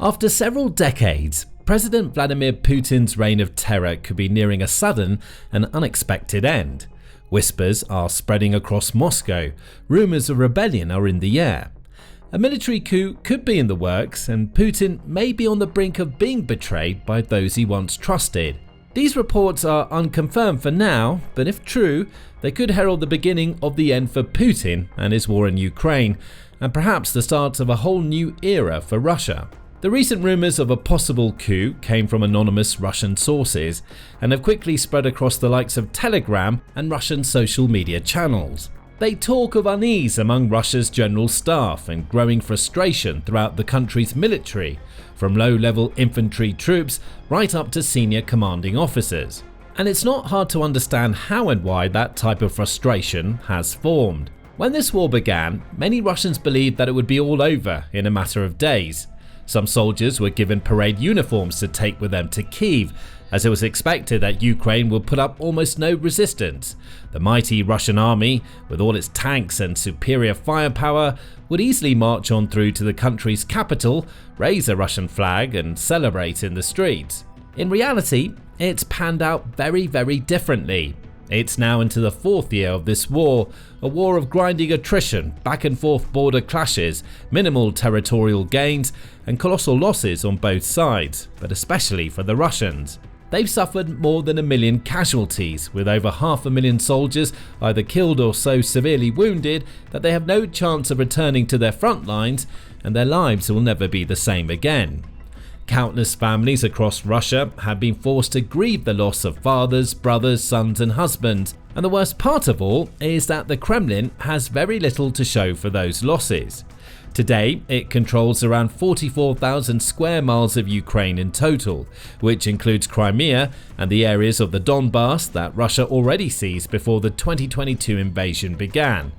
After several decades, President Vladimir Putin's reign of terror could be nearing a sudden and unexpected end. Whispers are spreading across Moscow, rumours of rebellion are in the air. A military coup could be in the works, and Putin may be on the brink of being betrayed by those he once trusted. These reports are unconfirmed for now, but if true, they could herald the beginning of the end for Putin and his war in Ukraine, and perhaps the start of a whole new era for Russia. The recent rumours of a possible coup came from anonymous Russian sources and have quickly spread across the likes of Telegram and Russian social media channels. They talk of unease among Russia's general staff and growing frustration throughout the country's military, from low-level infantry troops right up to senior commanding officers. And it's not hard to understand how and why that type of frustration has formed. When this war began, many Russians believed that it would be all over in a matter of days. Some soldiers were given parade uniforms to take with them to Kyiv, as it was expected that Ukraine would put up almost no resistance. The mighty Russian army, with all its tanks and superior firepower, would easily march on through to the country's capital, raise a Russian flag and celebrate in the streets. In reality, it's panned out very differently. It's now into the fourth year of this war, a war of grinding attrition, back and forth border clashes, minimal territorial gains, and colossal losses on both sides, but especially for the Russians. They've suffered more than 1 million casualties, with over 500,000 soldiers either killed or so severely wounded that they have no chance of returning to their front lines, and their lives will never be the same again. Countless families across Russia have been forced to grieve the loss of fathers, brothers, sons and husbands, and the worst part of all is that the Kremlin has very little to show for those losses. Today, it controls around 44,000 square miles of Ukraine in total, which includes Crimea and the areas of the Donbass that Russia already seized before the 2022 invasion began.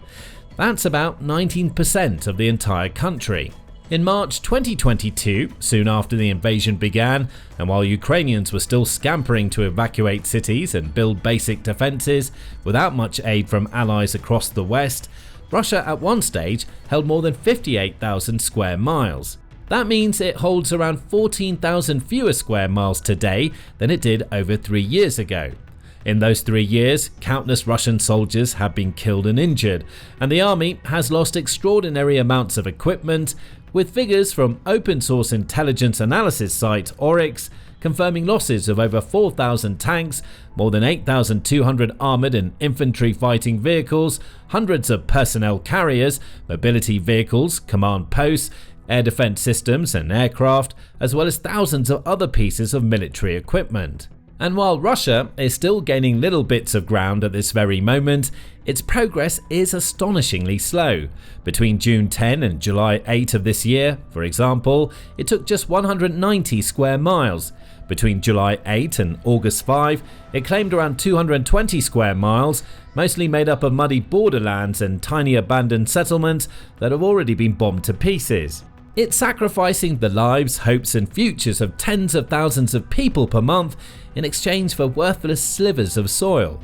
That's about 19% of the entire country. In March 2022, soon after the invasion began, and while Ukrainians were still scampering to evacuate cities and build basic defences without much aid from allies across the West, Russia at one stage held more than 58,000 square miles. That means it holds around 14,000 fewer square miles today than it did over 3 years ago. In those 3 years, countless Russian soldiers have been killed and injured, and the army has lost extraordinary amounts of equipment, with figures from open source intelligence analysis site Oryx confirming losses of over 4,000 tanks, more than 8,200 armoured and infantry fighting vehicles, hundreds of personnel carriers, mobility vehicles, command posts, air defence systems and aircraft, as well as thousands of other pieces of military equipment. And while Russia is still gaining little bits of ground at this very moment, its progress is astonishingly slow. Between June 10 and July 8 of this year, for example, it took just 190 square miles. Between July 8 and August 5, it claimed around 220 square miles, mostly made up of muddy borderlands and tiny abandoned settlements that have already been bombed to pieces. It's sacrificing the lives, hopes and futures of tens of thousands of people per month in exchange for worthless slivers of soil.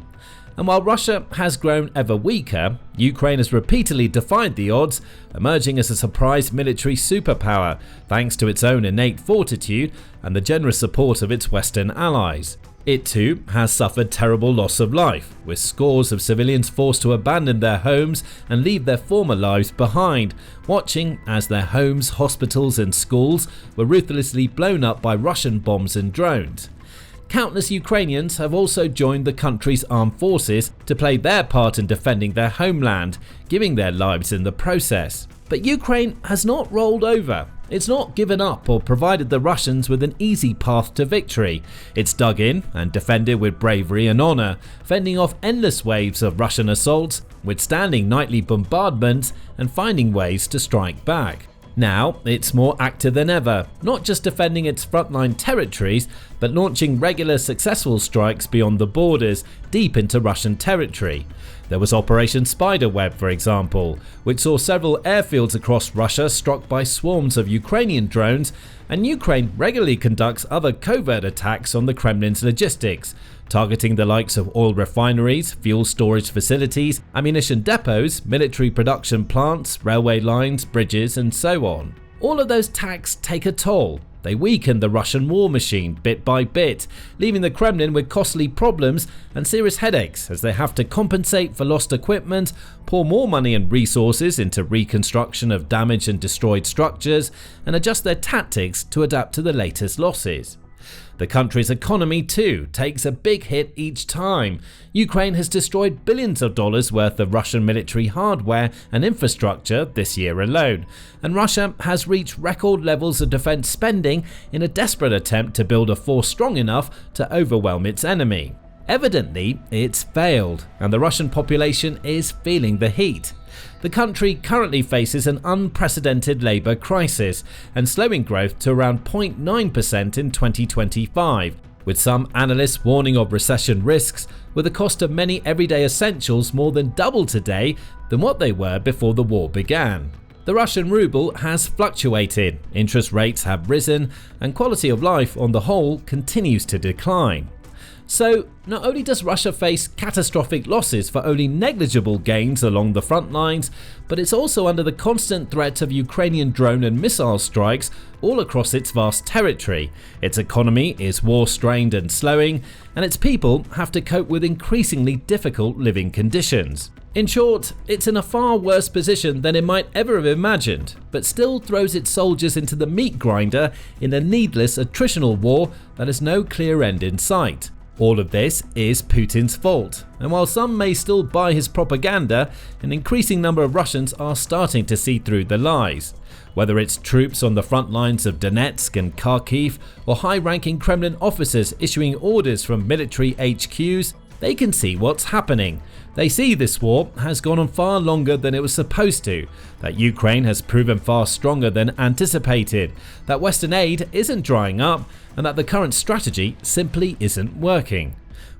And while Russia has grown ever weaker, Ukraine has repeatedly defied the odds, emerging as a surprise military superpower thanks to its own innate fortitude and the generous support of its Western allies. It too has suffered terrible loss of life, with scores of civilians forced to abandon their homes and leave their former lives behind, watching as their homes, hospitals and schools were ruthlessly blown up by Russian bombs and drones. Countless Ukrainians have also joined the country's armed forces to play their part in defending their homeland, giving their lives in the process. But Ukraine has not rolled over. It's not given up or provided the Russians with an easy path to victory. It's dug in and defended with bravery and honour, fending off endless waves of Russian assaults, withstanding nightly bombardments and finding ways to strike back. Now it's more active than ever, not just defending its frontline territories, but launching regular successful strikes beyond the borders, deep into Russian territory. There was Operation Spiderweb, for example, which saw several airfields across Russia struck by swarms of Ukrainian drones, and Ukraine regularly conducts other covert attacks on the Kremlin's logistics, targeting the likes of oil refineries, fuel storage facilities, ammunition depots, military production plants, railway lines, bridges, and so on. All of those attacks take a toll. They weaken the Russian war machine bit by bit, leaving the Kremlin with costly problems and serious headaches as they have to compensate for lost equipment, pour more money and resources into reconstruction of damaged and destroyed structures, and adjust their tactics to adapt to the latest losses. The country's economy too takes a big hit each time. Ukraine has destroyed billions of dollars worth of Russian military hardware and infrastructure this year alone, and Russia has reached record levels of defense spending in a desperate attempt to build a force strong enough to overwhelm its enemy. Evidently, it's failed, and the Russian population is feeling the heat. The country currently faces an unprecedented labour crisis and slowing growth to around 0.9% in 2025, with some analysts warning of recession risks, with the cost of many everyday essentials more than double today than what they were before the war began. The Russian ruble has fluctuated, interest rates have risen, and quality of life on the whole continues to decline. So, not only does Russia face catastrophic losses for only negligible gains along the front lines, but it's also under the constant threat of Ukrainian drone and missile strikes all across its vast territory. Its economy is war-strained and slowing, and its people have to cope with increasingly difficult living conditions. In short, it's in a far worse position than it might ever have imagined, but still throws its soldiers into the meat grinder in a needless attritional war that has no clear end in sight. All of this is Putin's fault, and while some may still buy his propaganda, an increasing number of Russians are starting to see through the lies. Whether it's troops on the front lines of Donetsk and Kharkiv, or high-ranking Kremlin officers issuing orders from military HQs, they can see what's happening. They see this war has gone on far longer than it was supposed to, that Ukraine has proven far stronger than anticipated, that Western aid isn't drying up, and that the current strategy simply isn't working.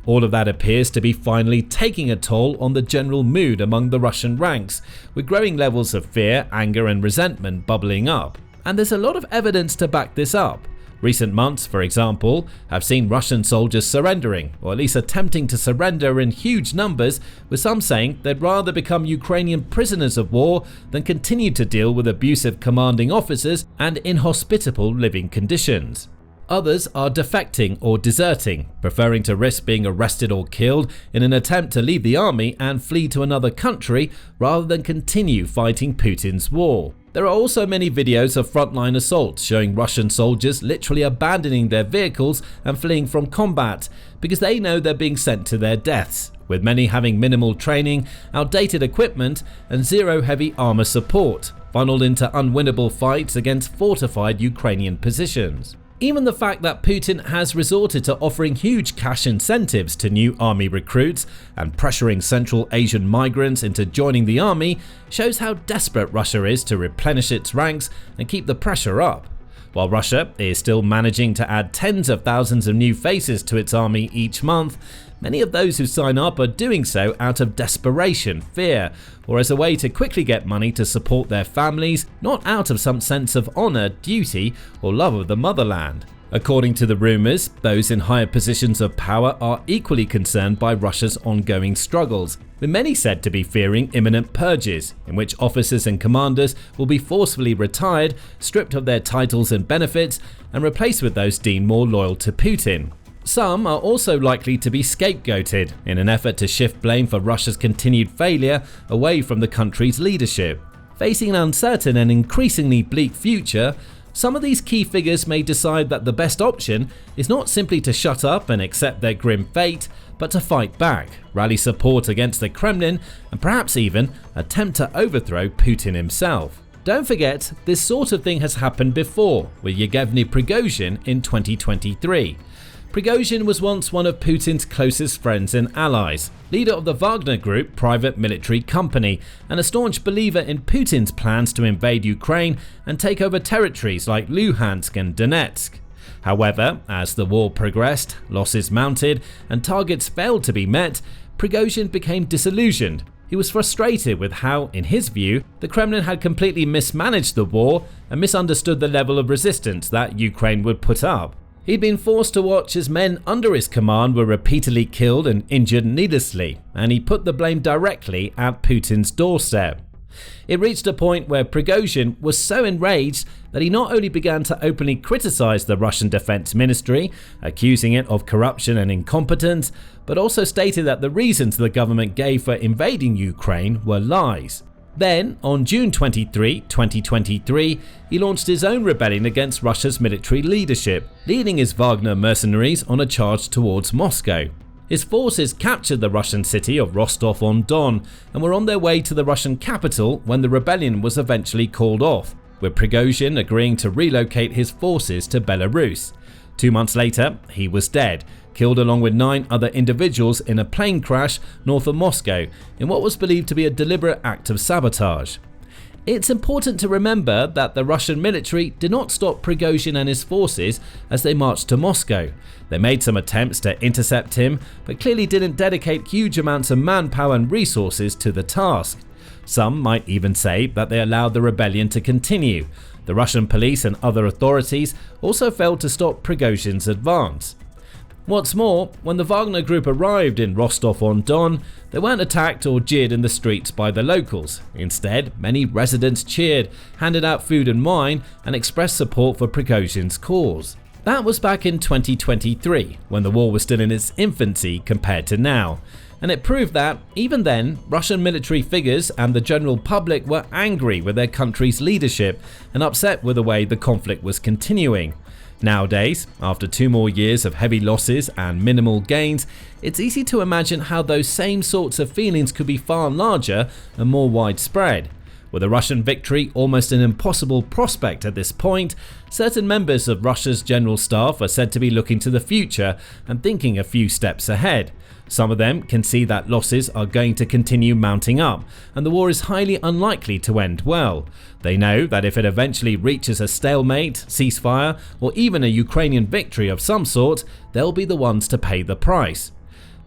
All of that appears to be finally taking a toll on the general mood among the Russian ranks, with growing levels of fear, anger and resentment bubbling up. And there's a lot of evidence to back this up. Recent months, for example, have seen Russian soldiers surrendering, or at least attempting to surrender in huge numbers, with some saying they'd rather become Ukrainian prisoners of war than continue to deal with abusive commanding officers and inhospitable living conditions. Others are defecting or deserting, preferring to risk being arrested or killed in an attempt to leave the army and flee to another country rather than continue fighting Putin's war. There are also many videos of frontline assaults showing Russian soldiers literally abandoning their vehicles and fleeing from combat because they know they're being sent to their deaths, with many having minimal training, outdated equipment and zero heavy armor support, funneled into unwinnable fights against fortified Ukrainian positions. Even the fact that Putin has resorted to offering huge cash incentives to new army recruits and pressuring Central Asian migrants into joining the army shows how desperate Russia is to replenish its ranks and keep the pressure up. While Russia is still managing to add tens of thousands of new faces to its army each month, many of those who sign up are doing so out of desperation, fear, or as a way to quickly get money to support their families, not out of some sense of honor, duty, or love of the motherland. According to the rumors, those in higher positions of power are equally concerned by Russia's ongoing struggles, with many said to be fearing imminent purges, in which officers and commanders will be forcefully retired, stripped of their titles and benefits, and replaced with those deemed more loyal to Putin. Some are also likely to be scapegoated in an effort to shift blame for Russia's continued failure away from the country's leadership. Facing an uncertain and increasingly bleak future, some of these key figures may decide that the best option is not simply to shut up and accept their grim fate, but to fight back, rally support against the Kremlin, and perhaps even attempt to overthrow Putin himself. Don't forget, this sort of thing has happened before with Yevgeny Prigozhin in 2023. Prigozhin was once one of Putin's closest friends and allies, leader of the Wagner Group private military company, and a staunch believer in Putin's plans to invade Ukraine and take over territories like Luhansk and Donetsk. However, as the war progressed, losses mounted, and targets failed to be met, Prigozhin became disillusioned. He was frustrated with how, in his view, the Kremlin had completely mismanaged the war and misunderstood the level of resistance that Ukraine would put up. He'd been forced to watch as men under his command were repeatedly killed and injured needlessly, and he put the blame directly at Putin's doorstep. It reached a point where Prigozhin was so enraged that he not only began to openly criticize the Russian Defense Ministry, accusing it of corruption and incompetence, but also stated that the reasons the government gave for invading Ukraine were lies. Then, on June 23, 2023, he launched his own rebellion against Russia's military leadership, leading his Wagner mercenaries on a charge towards Moscow. His forces captured the Russian city of Rostov-on-Don and were on their way to the Russian capital when the rebellion was eventually called off, with Prigozhin agreeing to relocate his forces to Belarus. 2 months later, he was dead, killed along with 9 other individuals in a plane crash north of Moscow in what was believed to be a deliberate act of sabotage. It's important to remember that the Russian military did not stop Prigozhin and his forces as they marched to Moscow. They made some attempts to intercept him, but clearly didn't dedicate huge amounts of manpower and resources to the task. Some might even say that they allowed the rebellion to continue. The Russian police and other authorities also failed to stop Prigozhin's advance. What's more, when the Wagner group arrived in Rostov-on-Don, they weren't attacked or jeered in the streets by the locals. Instead, many residents cheered, handed out food and wine, and expressed support for Prigozhin's cause. That was back in 2023, when the war was still in its infancy compared to now. And it proved that, even then, Russian military figures and the general public were angry with their country's leadership and upset with the way the conflict was continuing. Nowadays, after 2 more years of heavy losses and minimal gains, it's easy to imagine how those same sorts of feelings could be far larger and more widespread. With a Russian victory almost an impossible prospect at this point, certain members of Russia's general staff are said to be looking to the future and thinking a few steps ahead. Some of them can see that losses are going to continue mounting up, and the war is highly unlikely to end well. They know that if it eventually reaches a stalemate, ceasefire, or even a Ukrainian victory of some sort, they'll be the ones to pay the price.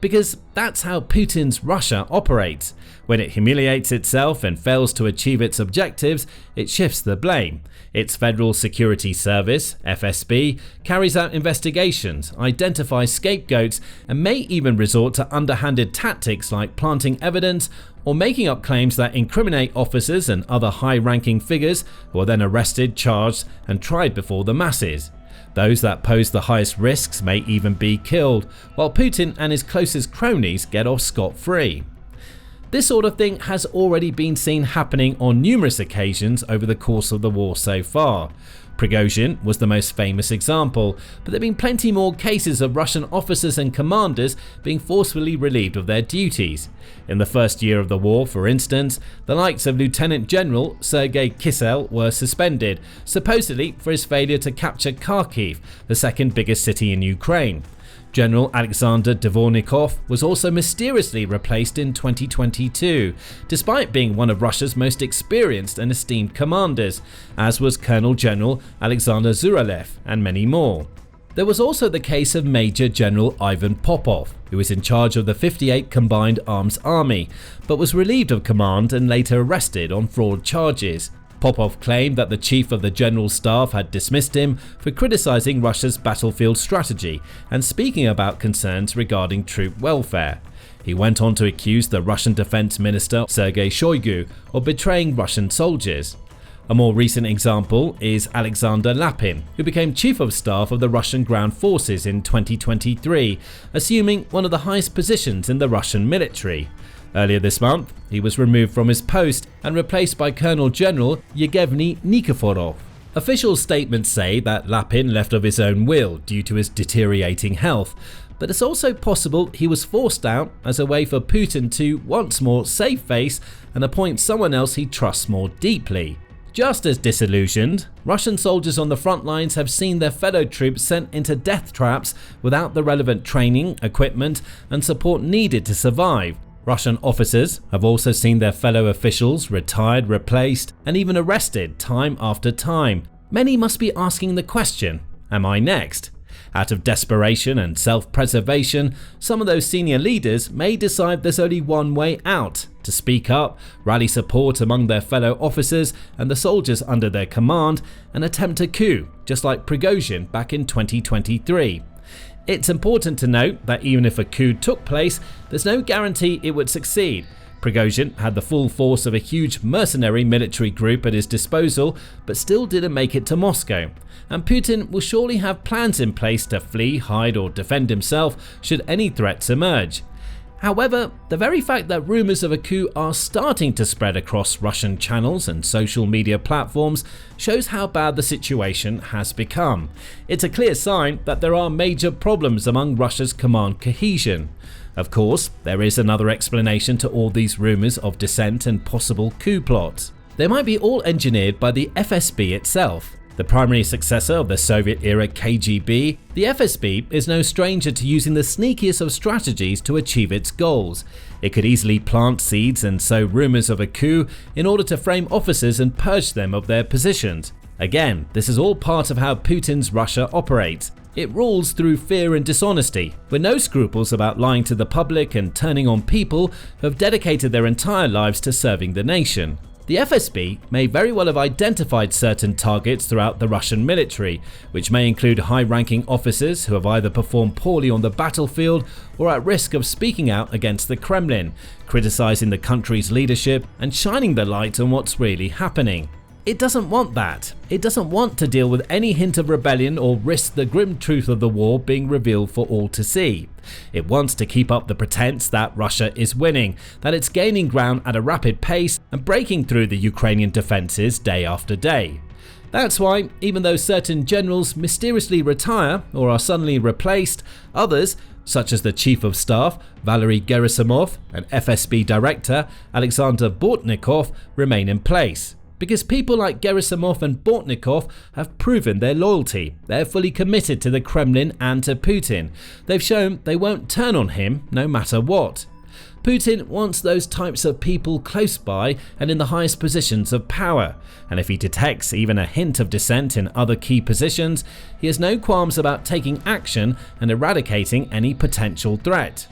Because that's how Putin's Russia operates. When it humiliates itself and fails to achieve its objectives, it shifts the blame. Its Federal Security Service, FSB, carries out investigations, identifies scapegoats, and may even resort to underhanded tactics like planting evidence or making up claims that incriminate officers and other high-ranking figures who are then arrested, charged, and tried before the masses. Those that pose the highest risks may even be killed, while Putin and his closest cronies get off scot-free. This sort of thing has already been seen happening on numerous occasions over the course of the war so far. Prigozhin was the most famous example, but there have been plenty more cases of Russian officers and commanders being forcefully relieved of their duties. In the first year of the war, for instance, the likes of Lieutenant General Sergei Kissel were suspended, supposedly for his failure to capture Kharkiv, the second biggest city in Ukraine. General Alexander Dvornikov was also mysteriously replaced in 2022, despite being one of Russia's most experienced and esteemed commanders, as was Colonel General Alexander Zuralev and many more. There was also the case of Major General Ivan Popov, who was in charge of the 58th Combined Arms Army, but was relieved of command and later arrested on fraud charges. Popov claimed that the chief of the general staff had dismissed him for criticizing Russia's battlefield strategy and speaking about concerns regarding troop welfare. He went on to accuse the Russian Defense Minister Sergei Shoigu of betraying Russian soldiers. A more recent example is Alexander Lapin, who became Chief of Staff of the Russian Ground Forces in 2023, assuming one of the highest positions in the Russian military. Earlier this month, he was removed from his post and replaced by Colonel General Yevgeny Prigozhin. Official statements say that Lapin left of his own will due to his deteriorating health, but it's also possible he was forced out as a way for Putin to once more save face and appoint someone else he trusts more deeply. Just as disillusioned, Russian soldiers on the front lines have seen their fellow troops sent into death traps without the relevant training, equipment, and support needed to survive. Russian officers have also seen their fellow officials retired, replaced, and even arrested time after time. Many must be asking the question, am I next? Out of desperation and self-preservation, some of those senior leaders may decide there's only one way out: to speak up, rally support among their fellow officers and the soldiers under their command, and attempt a coup, just like Prigozhin back in 2023. It's important to note that even if a coup took place, there's no guarantee it would succeed. Prigozhin had the full force of a huge mercenary military group at his disposal, but still didn't make it to Moscow. And Putin will surely have plans in place to flee, hide, or defend himself should any threats emerge. However, the very fact that rumours of a coup are starting to spread across Russian channels and social media platforms shows how bad the situation has become. It's a clear sign that there are major problems among Russia's command cohesion. Of course, there is another explanation to all these rumours of dissent and possible coup plots. They might be all engineered by the FSB itself. The primary successor of the Soviet-era KGB, the FSB is no stranger to using the sneakiest of strategies to achieve its goals. It could easily plant seeds and sow rumours of a coup in order to frame officers and purge them of their positions. Again, this is all part of how Putin's Russia operates. It rules through fear and dishonesty, with no scruples about lying to the public and turning on people who have dedicated their entire lives to serving the nation. The FSB may very well have identified certain targets throughout the Russian military, which may include high-ranking officers who have either performed poorly on the battlefield or are at risk of speaking out against the Kremlin, criticizing the country's leadership and shining the light on what's really happening. It doesn't want that. It doesn't want to deal with any hint of rebellion or risk the grim truth of the war being revealed for all to see. It wants to keep up the pretense that Russia is winning, that it's gaining ground at a rapid pace and breaking through the Ukrainian defenses day after day. That's why, even though certain generals mysteriously retire or are suddenly replaced, others, such as the Chief of Staff, Valery Gerasimov, and FSB Director, Alexander Bortnikov, remain in place. Because people like Gerasimov and Bortnikov have proven their loyalty. They're fully committed to the Kremlin and to Putin. They've shown they won't turn on him no matter what. Putin wants those types of people close by and in the highest positions of power, and if he detects even a hint of dissent in other key positions, he has no qualms about taking action and eradicating any potential threat.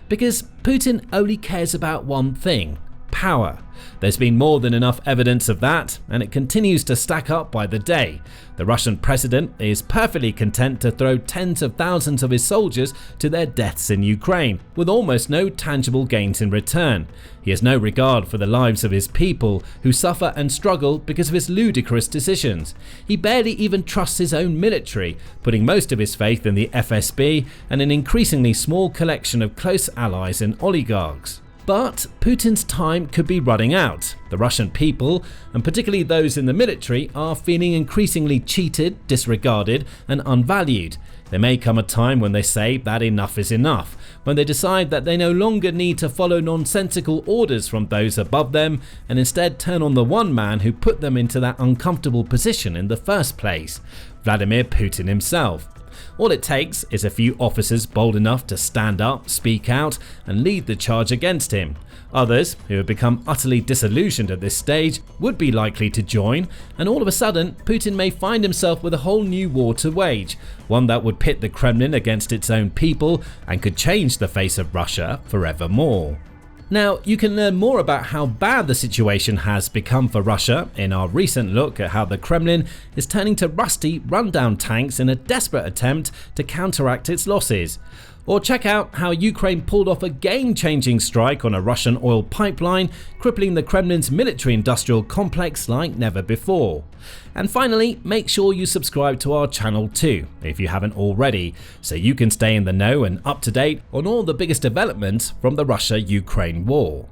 Because Putin only cares about one thing: power. There's been more than enough evidence of that, and it continues to stack up by the day. The Russian president is perfectly content to throw tens of thousands of his soldiers to their deaths in Ukraine, with almost no tangible gains in return. He has no regard for the lives of his people, who suffer and struggle because of his ludicrous decisions. He barely even trusts his own military, putting most of his faith in the FSB and an increasingly small collection of close allies and oligarchs. But Putin's time could be running out. The Russian people, and particularly those in the military, are feeling increasingly cheated, disregarded, and unvalued. There may come a time when they say that enough is enough, when they decide that they no longer need to follow nonsensical orders from those above them and instead turn on the one man who put them into that uncomfortable position in the first place: Vladimir Putin himself. All it takes is a few officers bold enough to stand up, speak out, and lead the charge against him. Others, who have become utterly disillusioned at this stage, would be likely to join, and all of a sudden Putin may find himself with a whole new war to wage, one that would pit the Kremlin against its own people and could change the face of Russia forevermore. Now, you can learn more about how bad the situation has become for Russia in our recent look at how the Kremlin is turning to rusty, run-down tanks in a desperate attempt to counteract its losses. Or check out how Ukraine pulled off a game-changing strike on a Russian oil pipeline, crippling the Kremlin's military-industrial complex like never before. And finally, make sure you subscribe to our channel too, if you haven't already, so you can stay in the know and up to date on all the biggest developments from the Russia-Ukraine war.